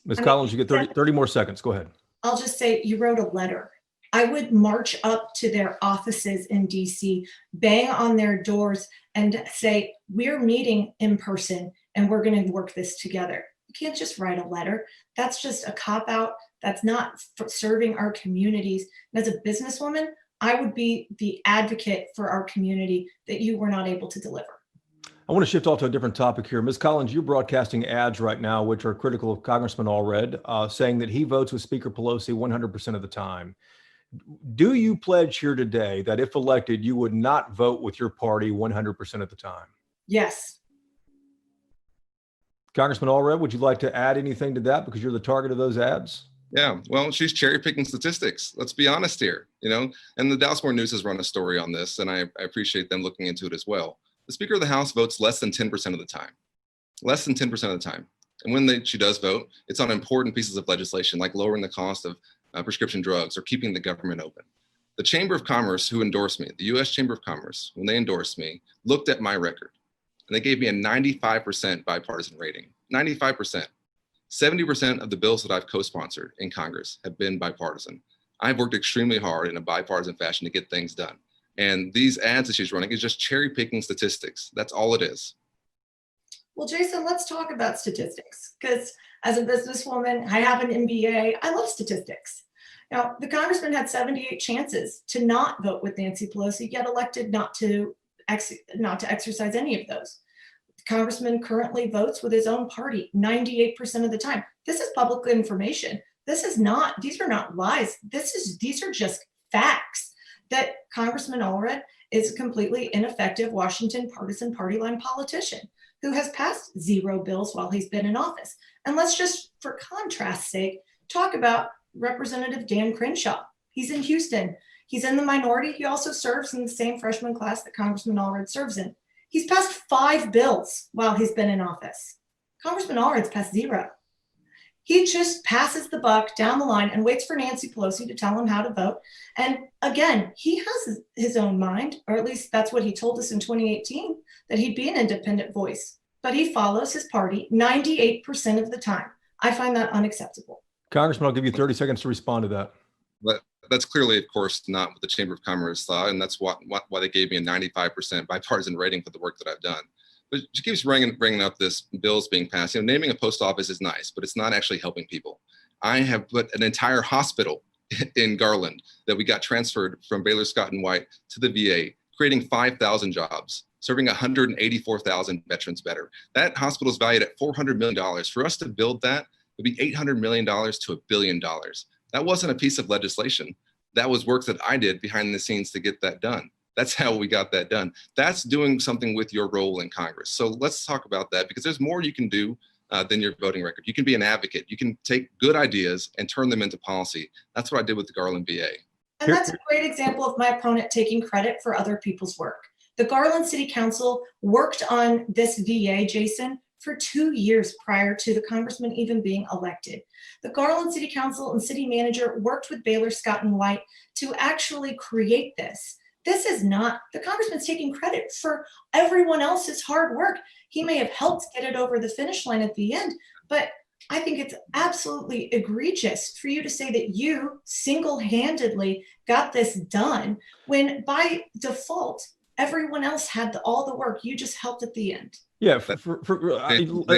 Ms. Collins, you get 30 more seconds. Go ahead. I'll just say, you wrote a letter. I would march up to their offices in DC, bang on their doors and say, we're meeting in person and we're going to work this together. You can't just write a letter. That's just a cop-out. That's not serving our communities. And as a businesswoman, I would be the advocate for our community that you were not able to deliver. I want to shift off to a different topic here. Ms. Collins, you're broadcasting ads right now, which are critical of Congressman Allred, saying that he votes with Speaker Pelosi 100% of the time. Do you pledge here today that if elected, you would not vote with your party 100% of the time? Yes. Congressman Allred, would you like to add anything to that because you're the target of those ads? Yeah, well, she's cherry picking statistics. Let's be honest here, and the Dallas Morning News has run a story on this, and I appreciate them looking into it as well. The Speaker of the House votes less than 10% of the time, less than 10% of the time. And when she does vote, it's on important pieces of legislation, like lowering the cost of prescription drugs or keeping the government open. The Chamber of Commerce, who endorsed me, the U.S. Chamber of Commerce, when they endorsed me, looked at my record, and they gave me a 95% bipartisan rating, 95%. 70% of the bills that I've co-sponsored in Congress have been bipartisan. I've worked extremely hard in a bipartisan fashion to get things done. And these ads that she's running is just cherry picking statistics. That's all it is. Well, Jason, let's talk about statistics, because as a businesswoman, I have an MBA. I love statistics. Now, the congressman had 78 chances to not vote with Nancy Pelosi, yet elected not to not to exercise any of those. The congressman currently votes with his own party 98% of the time. This is public information. These are not lies. These are just facts that Congressman Allred is a completely ineffective Washington partisan party line politician who has passed 0 bills while he's been in office. And let's just, for contrast's sake, talk about Representative Dan Crenshaw. He's in Houston. He's in the minority. He also serves in the same freshman class that Congressman Allred serves in. He's passed 5 bills while he's been in office. Congressman Allred's passed 0. He just passes the buck down the line and waits for Nancy Pelosi to tell him how to vote. And again, he has his own mind, or at least that's what he told us in 2018, that he'd be an independent voice. But he follows his party 98% of the time. I find that unacceptable. Congressman, I'll give you 30 seconds to respond to that. But that's clearly, of course, not what the Chamber of Commerce thought, and that's why they gave me a 95% bipartisan rating for the work that I've done. But she keeps bringing up this bills being passed. Naming a post office is nice, but it's not actually helping people. I have put an entire hospital in Garland that we got transferred from Baylor Scott and White to the VA, creating 5,000 jobs, serving 184,000 veterans better. That hospital is valued at $400 million. For us to build that would be $800 million to $1 billion. That wasn't a piece of legislation. That was work that I did behind the scenes to get that done. That's how we got that done. That's doing something with your role in Congress. So let's talk about that, because there's more you can do than your voting record. You can be an advocate. You can take good ideas and turn them into policy. That's what I did with the Garland VA. And that's a great example of my opponent taking credit for other people's work. The Garland City Council worked on this VA, Jason, for 2 years prior to the congressman even being elected. The Garland City Council and city manager worked with Baylor Scott and White to actually create this. This is not, the congressman's taking credit for everyone else's hard work. He may have helped get it over the finish line at the end, but I think it's absolutely egregious for you to say that you single-handedly got this done when by default, everyone else had all the work. You just helped at the end. Yeah,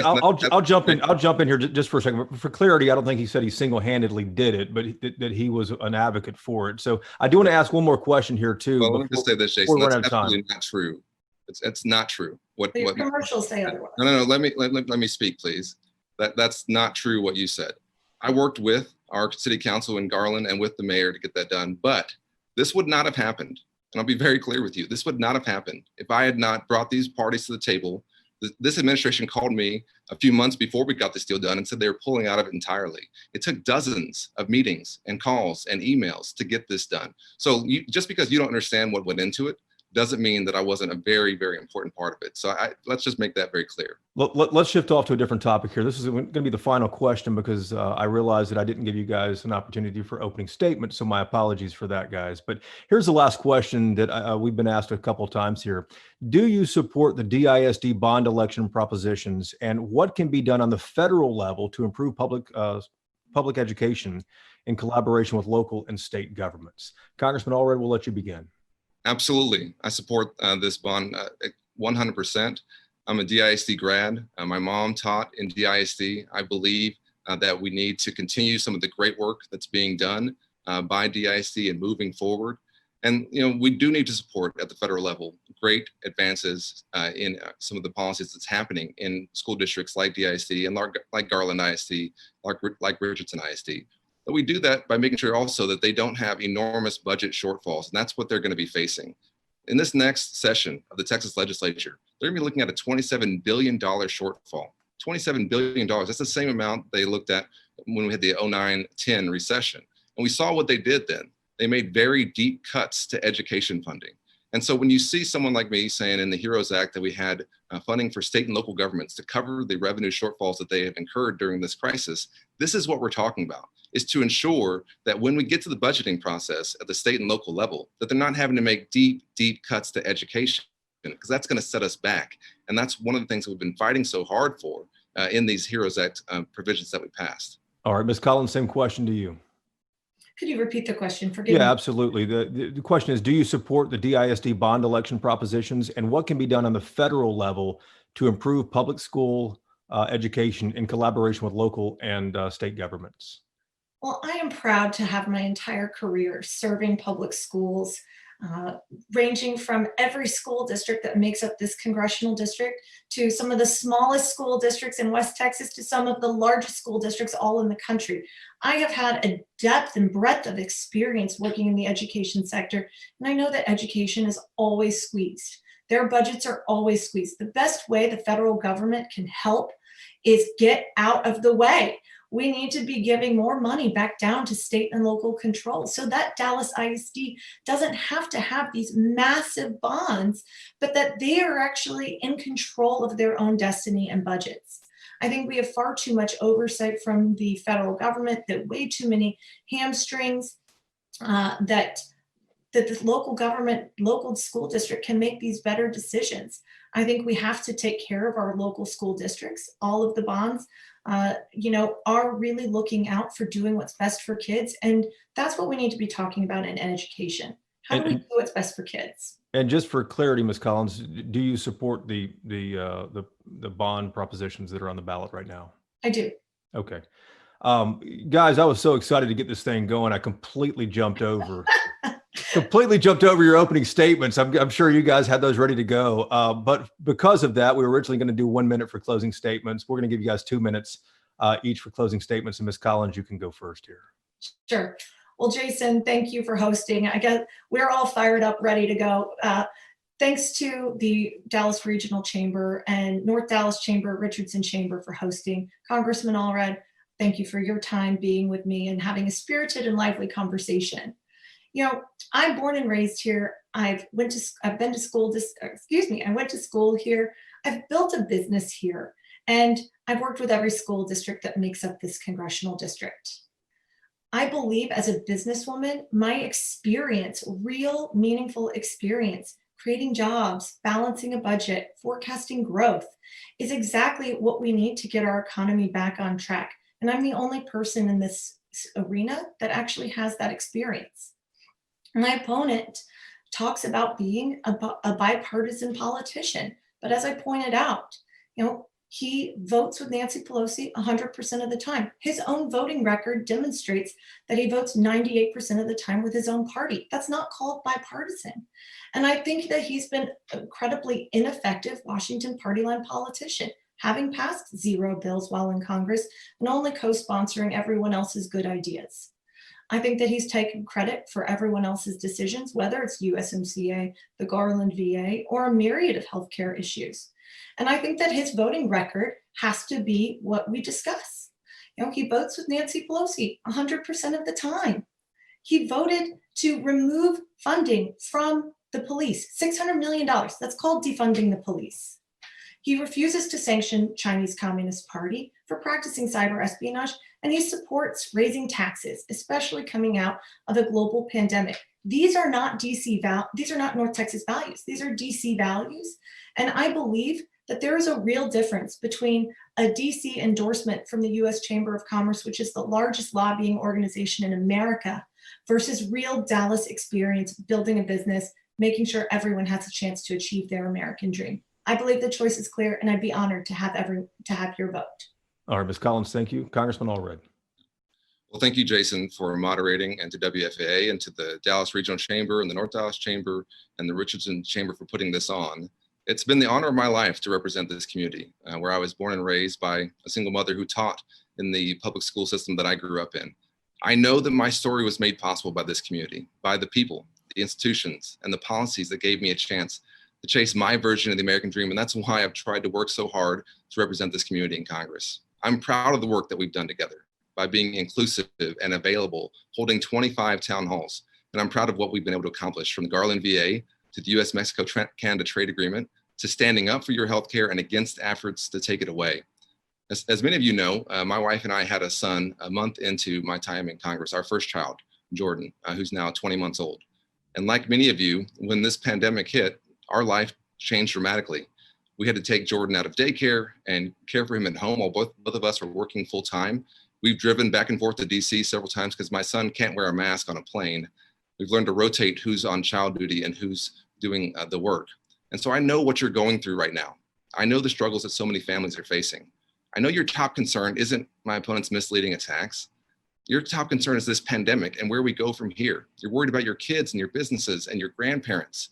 I'll jump in. I'll jump in here just for a second. For clarity, I don't think he said he single-handedly did it, but that he was an advocate for it. So I do want to ask one more question here too. Well, let me just say this, Jason. That's absolutely not true. It's not true. What commercials say otherwise. No. Let me speak, please. That's not true what you said. I worked with our city council in Garland and with the mayor to get that done, but this would not have happened. And I'll be very clear with you. This would not have happened if I had not brought these parties to the table. This administration called me a few months before we got this deal done and said they were pulling out of it entirely. It took dozens of meetings and calls and emails to get this done. So just because you don't understand what went into it doesn't mean that I wasn't a very, very important part of it. So let's just make that very clear. Let's shift off to a different topic here. This is going to be the final question because I realized that I didn't give you guys an opportunity for opening statements. So my apologies for that, guys. But here's the last question that we've been asked a couple of times here. Do you support the DISD bond election propositions, and what can be done on the federal level to improve public education in collaboration with local and state governments? Congressman Allred, we'll let you begin. Absolutely. I support this bond 100%. I'm a DISD grad. My mom taught in DISD. I believe that we need to continue some of the great work that's being done by DISD and moving forward. And, we do need to support at the federal level great advances in some of the policies that's happening in school districts like DISD and like Garland ISD, like Richardson ISD. But we do that by making sure also that they don't have enormous budget shortfalls, and that's what they're going to be facing. In this next session of the Texas legislature, they're going to be looking at a $27 billion shortfall. $27 billion, that's the same amount they looked at when we had the 09-10 recession. And we saw what they did then. They made very deep cuts to education funding. And so when you see someone like me saying in the HEROES Act that we had funding for state and local governments to cover the revenue shortfalls that they have incurred during this crisis, this is what we're talking about, is to ensure that when we get to the budgeting process at the state and local level, that they're not having to make deep, deep cuts to education, because that's going to set us back. And that's one of the things that we've been fighting so hard for in these HEROES Act provisions that we passed. All right, Ms. Collins, same question to you. Could you repeat the question? Forgive me. Yeah, absolutely. The question is, do you support the DISD bond election propositions, and what can be done on the federal level to improve public school education in collaboration with local and state governments? Well, I am proud to have my entire career serving public schools. ranging from every school district that makes up this congressional district to some of the smallest school districts in West Texas to some of the largest school districts all in the country. I have had a depth and breadth of experience working in the education sector, and I know that education is always squeezed. Their budgets are always squeezed. The best way the federal government can help is get out of the way. We need to be giving more money back down to state and local control so that Dallas ISD doesn't have to have these massive bonds, but that they are actually in control of their own destiny and budgets. I think we have far too much oversight from the federal government, that way too many hamstrings, that the local government, local school district can make these better decisions. I think we have to take care of our local school districts. All of the bonds, are really looking out for doing what's best for kids. And that's what we need to be talking about in education. How do we do what's best for kids? And just for clarity, Ms. Collins, do you support the bond propositions that are on the ballot right now? I do. Okay. Guys, I was so excited to get this thing going. I completely jumped over your opening statements. I'm sure you guys had those ready to go. But because of that, we were originally going to do 1 minute for closing statements. We're going to give you guys 2 minutes each for closing statements. And Ms. Collins, you can go first here. Sure. Well, Jason, thank you for hosting. I guess we're all fired up, ready to go. Thanks to the Dallas Regional Chamber and North Dallas Chamber, Richardson Chamber for hosting. Congressman Allred, thank you for your time being with me and having a spirited and lively conversation. I'm born and raised here. I went to school here. I've built a business here, and I've worked with every school district that makes up this congressional district. I believe as a businesswoman, my experience, real meaningful experience, creating jobs, balancing a budget, forecasting growth, is exactly what we need to get our economy back on track. And I'm the only person in this arena that actually has that experience. My opponent talks about being a bipartisan politician, but as I pointed out, he votes with Nancy Pelosi 100% of the time. His own voting record demonstrates that he votes 98% of the time with his own party. That's not called bipartisan. And I think that he's been incredibly ineffective Washington party line politician, having passed 0 bills while in Congress and only co-sponsoring everyone else's good ideas. I think that he's taken credit for everyone else's decisions, whether it's USMCA, the Garland VA, or a myriad of healthcare issues. And I think that his voting record has to be what we discuss. He votes with Nancy Pelosi 100% of the time. He voted to remove funding from the police, $600 million. That's called defunding the police. He refuses to sanction Chinese Communist Party for practicing cyber espionage, and he supports raising taxes, especially coming out of a global pandemic. These are not these are not North Texas values. These are DC values. And I believe that there is a real difference between a DC endorsement from the US Chamber of Commerce, which is the largest lobbying organization in America, versus real Dallas experience building a business, making sure everyone has a chance to achieve their American dream. I believe the choice is clear, and I'd be honored to have your vote. All right, Ms. Collins, thank you. Congressman Allred. Well, thank you, Jason, for moderating, and to WFAA and to the Dallas Regional Chamber and the North Dallas Chamber and the Richardson Chamber for putting this on. It's been the honor of my life to represent this community, where I was born and raised by a single mother who taught in the public school system that I grew up in. I know that my story was made possible by this community, by the people, the institutions, and the policies that gave me a chance to chase my version of the American dream. And that's why I've tried to work so hard to represent this community in Congress. I'm proud of the work that we've done together by being inclusive and available, holding 25 town halls. And I'm proud of what we've been able to accomplish, from the Garland VA to the US-Mexico-Canada trade agreement, to standing up for your healthcare and against efforts to take it away. As many of you know, my wife and I had a son a month into my time in Congress, our first child, Jordan, who's now 20 months old. And like many of you, when this pandemic hit, our life changed dramatically. We had to take Jordan out of daycare and care for him at home while both of us were working full time. We've driven back and forth to DC several times because my son can't wear a mask on a plane. We've learned to rotate who's on child duty and who's doing the work. And so I know what you're going through right now. I know the struggles that so many families are facing. I know your top concern isn't my opponent's misleading attacks. Your top concern is this pandemic and where we go from here. You're worried about your kids and your businesses and your grandparents.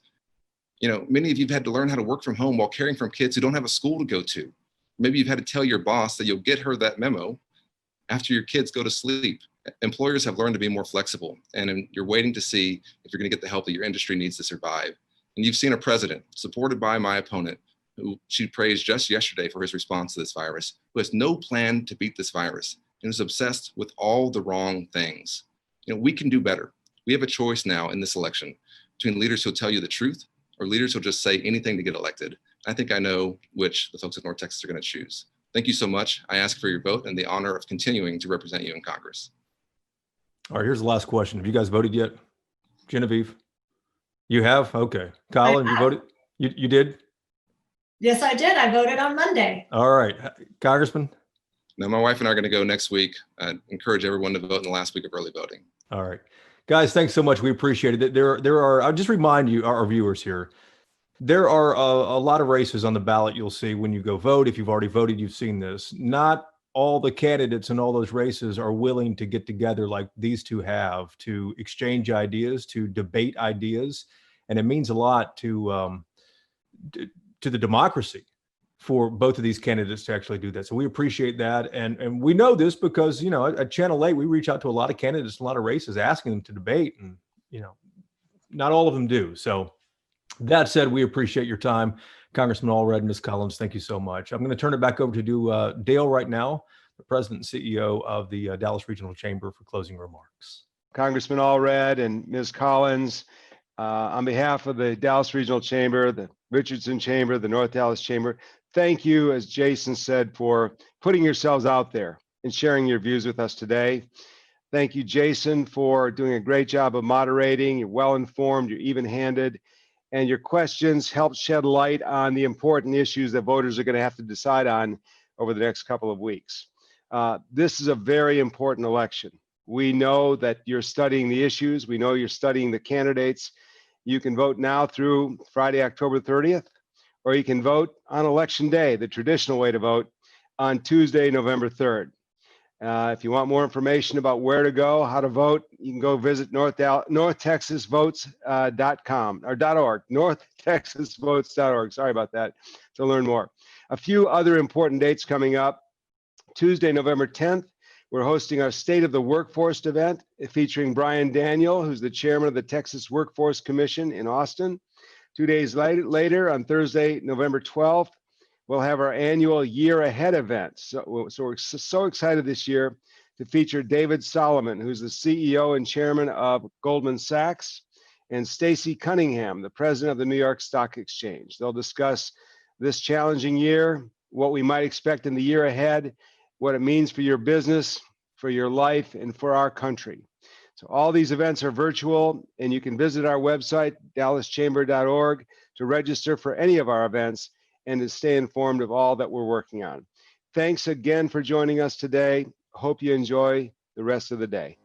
You know, many of you have had to learn how to work from home while caring for kids who don't have a school to go to. Maybe you've had to tell your boss that you'll get her that memo after your kids go to sleep. Employers have learned to be more flexible, and you're waiting to see if you're going to get the help that your industry needs to survive. And you've seen a president supported by my opponent, who she praised just yesterday for his response to this virus, who has no plan to beat this virus and is obsessed with all the wrong things. You know, we can do better. We have a choice now in this election between leaders who'll tell you the truth or leaders who'll just say anything to get elected. I think I know which the folks of North Texas are going to choose. Thank you so much. I ask for your vote and the honor of continuing to represent you in Congress. All right, here's the last question. Have you guys voted yet? Genevieve? You have? Okay. Colin, you voted? You did? Yes, I did. I voted on Monday. All right. Congressman? Now, my wife and I are going to go next week. I encourage everyone to vote in the last week of early voting. All right. Guys, thanks so much. We appreciate it. There are, I'll just remind you, our viewers here, there are a lot of races on the ballot you'll see when you go vote. If you've already voted, you've seen this. Not all the candidates in all those races are willing to get together like these two have, to exchange ideas, to debate ideas. And it means a lot to the democracy for both of these candidates to actually do that. So we appreciate that. And we know this because, you know, at Channel 8, we reach out to a lot of candidates, a lot of races, asking them to debate. And, you know, not all of them do. So that said, we appreciate your time. Congressman Allred, Ms. Collins, thank you so much. I'm going to turn it back over to Dale right now, the President and CEO of the Dallas Regional Chamber, for closing remarks. Congressman Allred and Ms. Collins, on behalf of the Dallas Regional Chamber, the Richardson Chamber, the North Dallas Chamber, thank you, as Jason said, for putting yourselves out there and sharing your views with us today. Thank you, Jason, for doing a great job of moderating. You're well-informed, you're even-handed, and your questions help shed light on the important issues that voters are going to have to decide on over the next couple of weeks. This is a very important election. We know that you're studying the issues. We know you're studying the candidates. You can vote now through Friday, October 30th, or you can vote on Election Day, the traditional way to vote, on Tuesday, November 3rd. If you want more information about where to go, how to vote, you can go visit northtexasvotes.com or .org, northtexasvotes.org. Sorry about that, to learn more. A few other important dates coming up. Tuesday, November 10th, we're hosting our State of the Workforce event featuring Brian Daniel, who's the chairman of the Texas Workforce Commission in Austin. 2 days later, on Thursday, November 12th, we'll have our annual Year Ahead event. So we're so excited this year to feature David Solomon, who's the CEO and chairman of Goldman Sachs, and Stacy Cunningham, the president of the New York Stock Exchange. They'll discuss this challenging year, what we might expect in the year ahead, what it means for your business, for your life, and for our country. So all these events are virtual, and you can visit our website, dallaschamber.org, to register for any of our events and to stay informed of all that we're working on. Thanks again for joining us today. Hope you enjoy the rest of the day.